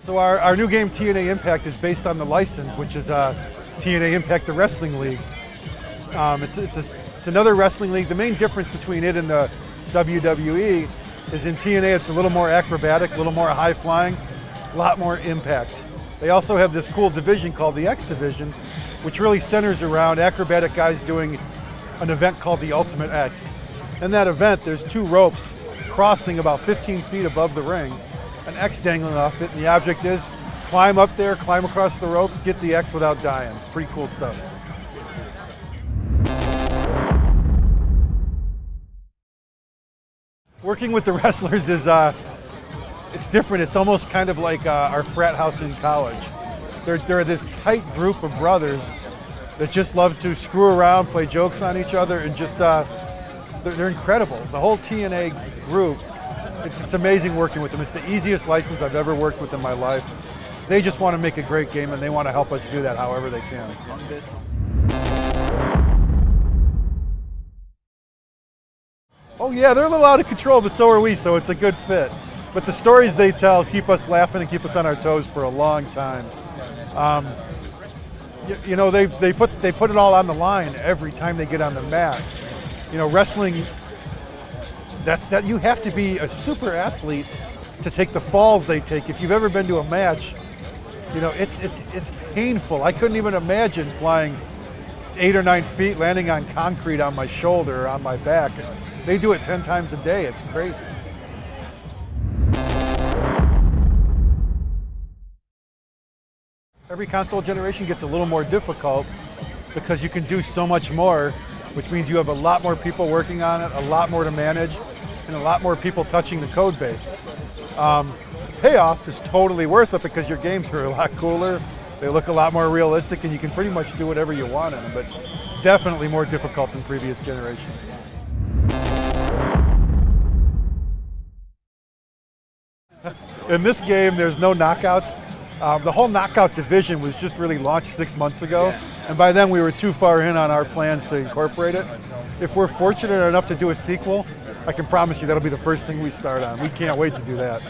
So our new game, TNA iMPACT, is based on the license, which is TNA iMPACT, the wrestling league. It's another wrestling league. The main difference between it and the WWE is in TNA it's a little more acrobatic, a little more high flying, a lot more impact. They also have this cool division called the X Division, which really centers around acrobatic guys doing an event called the Ultimate X. In that event, there's 2 ropes crossing about 15 feet above the ring, an X dangling off it, and the object is climb up there, climb across the ropes, get the X without dying. Pretty cool stuff. Working with the wrestlers is, it's different. It's almost kind of like our frat house in college. They're this tight group of brothers that just love to screw around, play jokes on each other, and just, they're incredible. The whole TNA group, it's amazing working with them. It's the easiest license I've ever worked with in my life. They just want to make a great game and they want to help us do that however they can. Oh yeah, they're a little out of control, but so are we, so it's a good fit. But the stories they tell keep us laughing and keep us on our toes for a long time. You know, they put it all on the line every time they get on the mat. You know, wrestling, that you have to be a super athlete to take the falls they take. If you've ever been to a match, you know, it's painful. I couldn't even imagine flying 8 or 9 feet, landing on concrete on my shoulder or on my back. They do it 10 times a day. It's crazy. Every console generation gets a little more difficult because you can do so much more, which means you have a lot more people working on it, a lot more to manage, and a lot more people touching the code base. Payoff is totally worth it because your games are a lot cooler, they look a lot more realistic, and you can pretty much do whatever you want in them, but definitely more difficult than previous generations. In this game, there's no knockouts. The whole knockout division was just really launched 6 months ago, and by then we were too far in on our plans to incorporate it. If we're fortunate enough to do a sequel, I can promise you that'll be the first thing we start on. We can't wait to do that.